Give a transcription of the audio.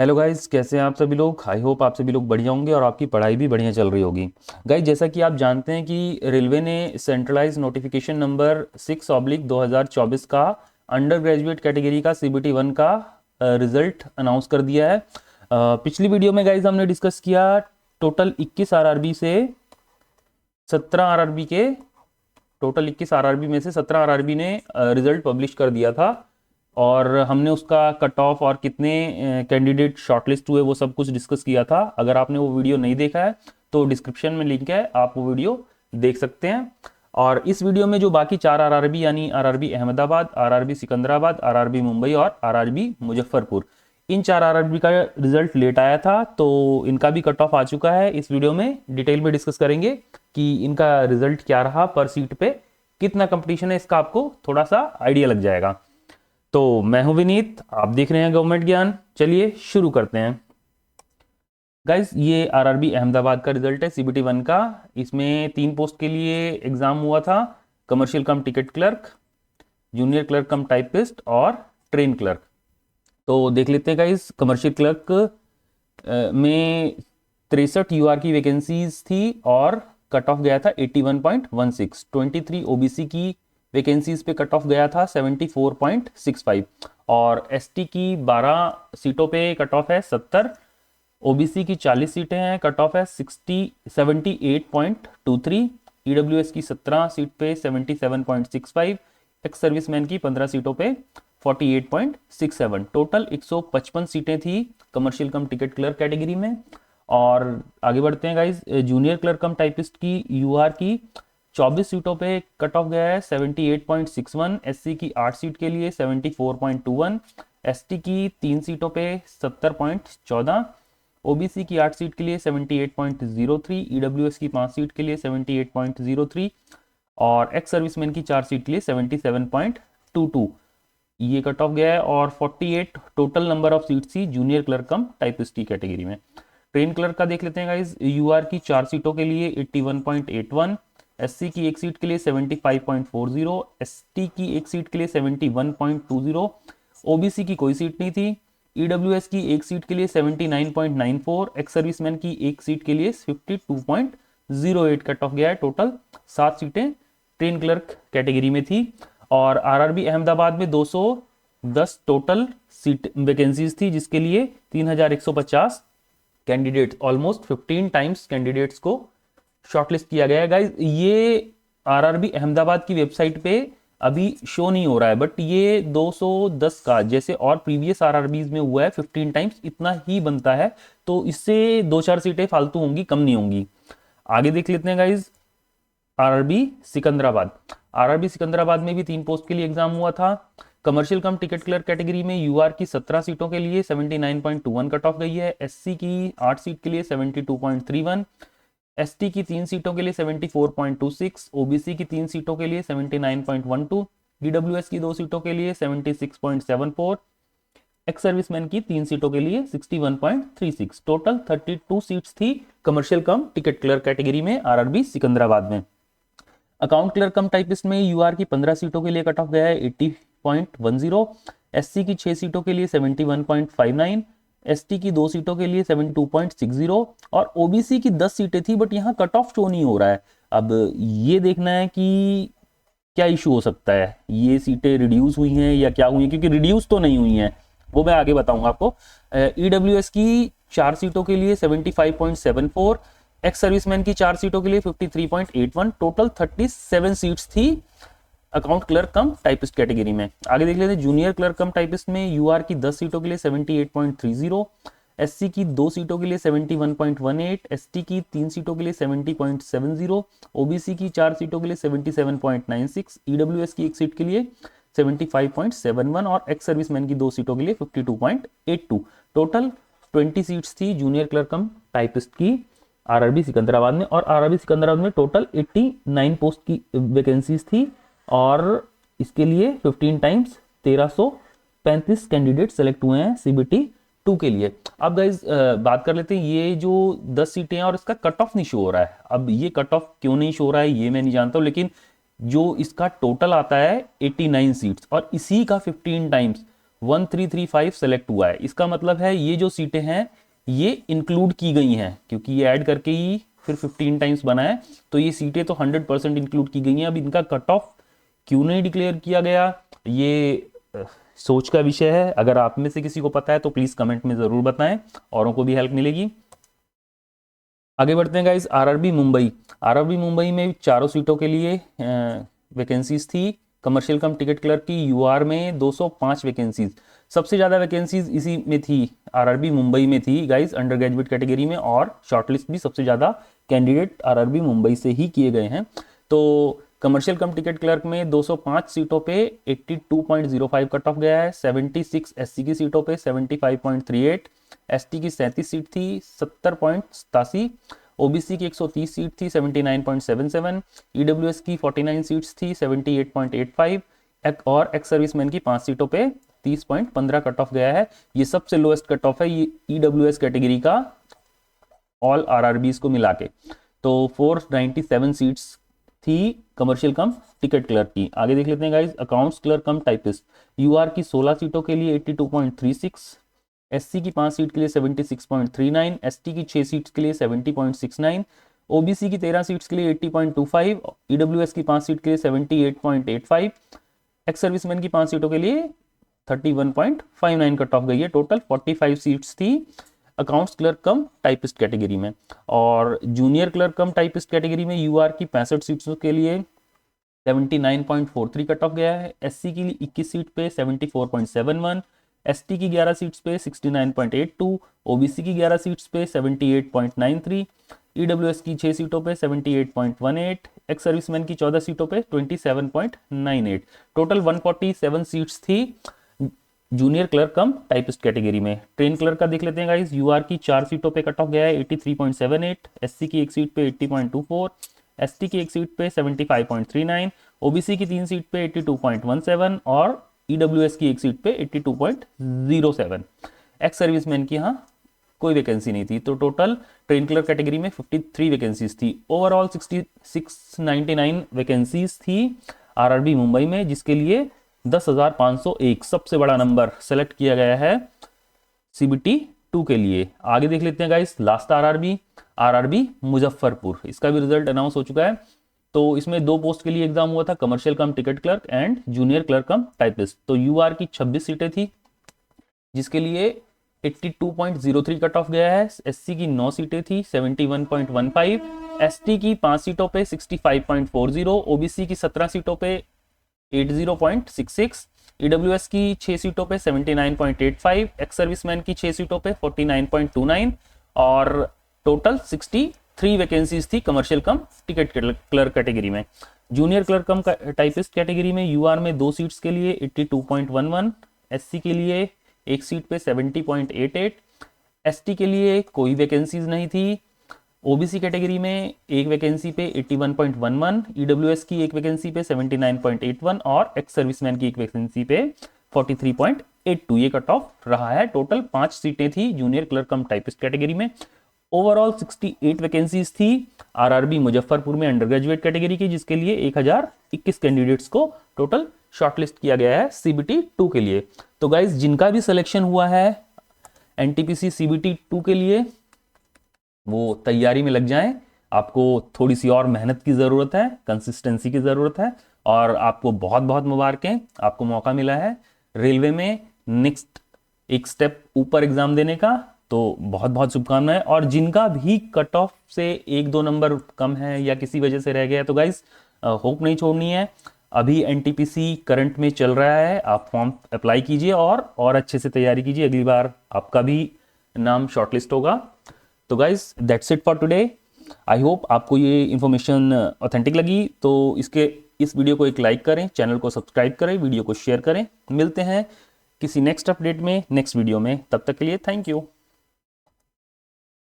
Hello guys, कैसे हैं आप सभी लोग। आई होप आप सभी लोग बढ़िया होंगे और आपकी पढ़ाई भी बढ़िया चल रही होगी। गाइस, जैसा कि आप जानते हैं कि रेलवे ने सेंट्रलाइज नोटिफिकेशन नंबर 6/2024 का अंडर ग्रेजुएट कैटेगरी का CBT 1 का रिजल्ट अनाउंस कर दिया है। पिछली वीडियो में गाइस हमने डिस्कस किया टोटल 21 आरआरबी से 17 आरआरबी के टोटल 21 आरआरबी में से 17 आरआरबी ने रिजल्ट पब्लिश कर दिया था और हमने उसका कट ऑफ और कितने कैंडिडेट शॉर्टलिस्ट हुए वो सब कुछ डिस्कस किया था। अगर आपने वो वीडियो नहीं देखा है तो डिस्क्रिप्शन में लिंक है, आप वो वीडियो देख सकते हैं। और इस वीडियो में जो बाकी 4 आरआरबी यानी RRB Ahmedabad, RRB Secunderabad, RRB Mumbai और आरआरबी मुजफ्फरपुर, इन 4 आरआरबी का रिजल्ट लेट आया था तो इनका भी कट ऑफ आ चुका है। इस वीडियो में डिटेल में डिस्कस करेंगे कि इनका रिजल्ट क्या रहा, पर सीट पे कितना कंपटीशन है, इसका आपको थोड़ा सा आइडिया लग जाएगा। तो मैं हूं विनीत, आप देख रहे हैं गवर्नमेंट ज्ञान। चलिए शुरू करते हैं। गाइस, ये आरआरबी अहमदाबाद का रिजल्ट है CBT 1 का। इसमें 3 पोस्ट के लिए एग्जाम हुआ था, commercial cum ticket clerk, junior clerk cum typist और ट्रेन क्लर्क। तो देख लेते हैं गाइस, कमर्शियल क्लर्क में 63 यूआर की वैकेंसीज थी और कट ऑफ गया था 81.16। 23 ओबीसी की वैकेंसीज पे कट ऑफ गया था 74.65 और एसटी की 12 सीटों पे कट ऑफ है 70। ओबीसी की 40 सीटें हैं, कट ऑफ है 78.23। ईडब्ल्यूएस की 17 सीट पे 77.65। एक्स सर्विसमैन की 15 सीटों पे 48.67। टोटल 155 सीटें थी commercial cum ticket clerk category में। और आगे बढ़ते हैं guys, junior clerk cum typist की यूआर की 24 सीटों पे कट ऑफ गया है 78.61। एससी की 8 सीट के लिए 74.21। एसटी की 3 सीटों पे 70.14। ओबीसी की 8 सीट के लिए 78.03। ईडब्ल्यूएस की 5 सीट के लिए 78.03 और एक्स सर्विसमैन की 4 सीट के लिए 77.22 ये कट ऑफ गया है। और 48 टोटल नंबर ऑफ सीट्स थी जूनियर क्लर्क कम टाइपिस्ट की कैटेगरी में। ट्रेन क्लर्क का देख लेते हैं गाइज, यूआर की 4 सीटों के लिए 81.81। एससी की 1 सीट के लिए 75.40। एसटी की 1 सीट के लिए 71.20। ओबीसी की कोई सीट नहीं थी। ईडब्ल्यूएस की 1 सीट के लिए 79.94। एक्स सर्विसमैन की 1 सीट के लिए 52.08 कट ऑफ गया है। टोटल 7 सीटें ट्रेन क्लर्क कैटेगरी में थी। और आरआरबी अहमदाबाद में 210 टोटल सीट वैकेंसीज थी, जिसके लिए 3150 कैंडिडेट, ऑलमोस्ट 15 टाइम्स कैंडिडेट्स को शॉर्टलिस्ट किया गया है। गाइज, ये आरआरबी अहमदाबाद की वेबसाइट पे अभी शो नहीं हो रहा है, बट ये 210 का जैसे और प्रीवियस आरआरबीज में हुआ है 15 टाइम्स, इतना ही बनता है। तो इससे 2-4 सीटें फालतू होंगी, कम नहीं होंगी। आगे देख लेते हैं guys, RRB Secunderabad. RRB Secunderabad में भी 3 पोस्ट के लिए एग्जाम हुआ था। Commercial cum ticket clerk category में यूआर की 17 सीटों के लिए 79.21 कट ऑफ गई है। एससी की 8 सीट के लिए 72.31। एसटी की 3 सीटों के लिए 74.26। ओबीसी की 3 सीटों के लिए 79.12। ईडब्ल्यूएस की 2 सीटों के लिए 76.74। एक्स सर्विसमैन की 3 सीटों के लिए 61.36। टोटल 32 सीट्स थी commercial cum ticket clerk category में आरआरबी सिकंदराबाद में। अकाउंट क्लर्क कम टाइपिस्ट में यूआर की 15 सीटों के लिए कट ऑफ गया है 80.10। एससी की 6 सीटों के लिए 71.59। एसटी की 2 सीटों के लिए 72.60 और ओबीसी की 10 सीटें थी, बट यहाँ कट ऑफ शो नहीं हो रहा है। अब ये देखना है कि क्या इशू हो सकता है, ये सीटें रिड्यूस हुई हैं या क्या हुई हैं, क्योंकि रिड्यूस तो नहीं हुई हैं, वो मैं आगे बताऊंगा आपको। ईडब्ल्यूएस की 4 सीटों के लिए 75.74। एक्स सर्विसमैन की 4 सीटों के लिए 53.81। टोटल 37 सीट्स थी account clerk cum typist category में। आगे देख लेते हैं, जूनियर क्लर्क कम टाइपिस्ट में यूआर की 10 सीटों के लिए 78.30। एससी की 2 सीटों के लिए 71.18। एसटी की 3 सीटों के लिए 70.70। ओबीसी की 4 सीटों के लिए 77.96। ईडब्ल्यूएस की 1 सीट के लिए 75.71 और एक्स सर्विसमैन की 2 सीटों के लिए 52.82। टोटल 20 सीट्स थी जूनियर क्लर्क कम टाइपिस्ट की आरआरबी सिकंदराबाद में। और आरआरबी सिकंदराबाद में टोटल 89 पोस्ट की वैकेंसीज थी और इसके लिए 15 टाइम्स 1335 कैंडिडेट सेलेक्ट हुए हैं CBT 2 के लिए। अब गाइज बात कर लेते हैं, ये जो 10 सीटें हैं और इसका कट ऑफ नहीं शो हो रहा है। अब ये कट ऑफ क्यों नहीं शो हो रहा है ये मैं नहीं जानता हूं, लेकिन जो इसका टोटल आता है 89 सीट्स और इसी का 15 टाइम्स 1335 सेलेक्ट हुआ है। इसका मतलब है ये जो सीटें हैं ये इंक्लूड की गई हैं, क्योंकि ये ऐड करके ही फिर 15 टाइम्स बना है, तो ये सीटें तो 100% इंक्लूड की गई हैं। अब इनका कट ऑफ क्यों नहीं डिक्लेयर किया गया, ये सोच का विषय है। अगर आप में से किसी को पता है तो प्लीज कमेंट में जरूर बताएं, औरों को भी हेल्प मिलेगी। आगे बढ़ते हैं गाइस। आरआरबी मुंबई में चारों सीटों के लिए वैकेंसीज थी। कमर्शियल कम टिकट क्लर्क की यूआर में 205 वैकेंसीज, सबसे ज्यादा वैकेंसीज इसी में थी, आरआरबी मुंबई में थी गाइस, अंडर ग्रेजुएट कैटेगरी में। और शॉर्टलिस्ट भी सबसे ज्यादा कैंडिडेट आरआरबी मुंबई से ही किए गए हैं। तो कमर्शियल कम टिकट क्लर्क में 205 सीटों पे 82.05 कट ऑफ गया है। 76 एससी की सीटों पे 75.38, एसटी की 37 सीट थी 70.87, ओबीसी की 130 सीट थी 79.77, ईडब्ल्यूएस की 49 सीट्स थी 78.85, और एक्स सर्विसमैन की 5 सीटों पे 30.15 कट ऑफ गया है। ये सबसे लोएस्ट कट ऑफ है ये ईडब्ल्यूएस कैटेगरी का ऑल आरआरबीज को मिला के। तो 497 सीट्स थी कमर्शियल कम टिकट क्लर्क की। आगे देख लेते हैं guys. Accounts clerk cum typist UR की 16 सीटों के लिए 82.36, एससी की 5 सीट के लिए 76.39, एसटी की 6 सीट्स के लिए 70.69, ओबीसी की 13 सीट्स के लिए 80.25, ईडब्ल्यूएस की 5 सीट के लिए 78.85, एक्स सर्विसमैन की 5 सीटों के लिए 31.59 कट ऑफ गई है। टोटल 45 सीट्स थी accounts clerk cum typist category में। और junior clerk cum typist category में यूआर की 65 सीट्स के लिए 79.43 कट ऑफ गया है। एससी की 21 सीट पे 74.71, एसटी की 11 सीट्स पे 69.82, ओबीसी की 11 सीट्स पे 78.93, ईडब्ल्यूएस की 6 सीटों पे 78.18, एक्स सर्विसमैन की 14 सीटों पे 27.98। टोटल 147 सीट्स थी junior clerk cum typist category में। ट्रेन क्लर्क का देख लेते हैं गाइस। यूआर की 4 सीटों पे कट ऑफ गया है 83.78, एससी की 1 सीट पे 80.24, एसटी की 1 सीट पे 75.39, ओबीसी की 3 सीट पे 82.17 और ईडब्ल्यूएस की 1 सीट पे 82.07। एक्स सर्विसमैन की यहाँ कोई वैकेंसी नहीं थी। तो टोटल ट्रेन क्लर्क कैटेगरी में 53 वैकेंसीज थी। ओवरऑल 699 वैकेंसीज थी आरआरबी मुंबई में, जिसके लिए 10,501 सबसे बड़ा नंबर सेलेक्ट किया गया है सीबीटी 2 के लिए। आगे देख लेते हैं गाइस। लास्ट आरआरबी मुजफ्फरपुर, इसका भी रिजल्ट अनाउंस हो चुका है। तो इसमें 2 पोस्ट के लिए एग्जाम हुआ था, commercial cum ticket clerk and junior clerk cum typist. तो यूआर की 26 सीटें थी, जिसके लिए 82.03 कट ऑफ गया है। एससी की 9 सीटें थी 71.15, एसटी की 5 सीटों पे 65.40, ओबीसी की 17 सीटों पे 80.66, ईडब्ल्यूएस की 6 सीटों पे 79.85, एक्स सर्विसमैन की 6 सीटों पे 49.29 और टोटल 63 वैकेंसीज थी commercial cum ticket clerk category में। Junior clerk cum typist category में यूआर में 2 सीट्स के लिए 82.11, एससी के लिए 1 सीट पे 70.88, एसटी के लिए कोई वैकेंसीज नहीं थी। ओबीसी कैटेगरी में 1 वैकेंसी पे 81.11, ईडब्ल्यूएस की 1 वैकेंसी पे 79.81 और एक्स सर्विसमैन की 1 वैकेंसी पे 43.82 ये कट ऑफ रहा है। टोटल 5 सीटें थी junior clerk cum typist category में। ओवरऑल 68 वैकेंसीज थी आरआरबी मुजफ्फरपुर में अंडर ग्रेजुएट कैटेगरी की, जिसके लिए 1021 कैंडिडेट्स को टोटल शॉर्टलिस्ट किया गया है सीबीटी 2 के लिए। तो गाइज जिनका भी सिलेक्शन हुआ है एनटीपीसी सीबीटी 2 के लिए वो तैयारी में लग जाएं। आपको थोड़ी सी और मेहनत की ज़रूरत है, कंसिस्टेंसी की ज़रूरत है, और आपको बहुत बहुत मुबारकें, आपको मौका मिला है रेलवे में नेक्स्ट एक स्टेप ऊपर एग्जाम देने का। तो बहुत बहुत शुभकामनाएं। और जिनका भी कट ऑफ से 1-2 नंबर कम है या किसी वजह से रह गया, तो गाइज होप नहीं छोड़नी है। अभी एनटीपीसी करंट में चल रहा है, आप फॉर्म अप्लाई कीजिए और अच्छे से तैयारी कीजिए, अगली बार आपका भी नाम शॉर्टलिस्ट होगा। तो guys that's it for today. I hope आपको ये इन्फॉर्मेशन ऑथेंटिक लगी। तो इस वीडियो को एक लाइक करें, चैनल को सब्सक्राइब करें, वीडियो को शेयर करें। मिलते हैं किसी नेक्स्ट अपडेट में, नेक्स्ट वीडियो में। तब तक के लिए थैंक यू।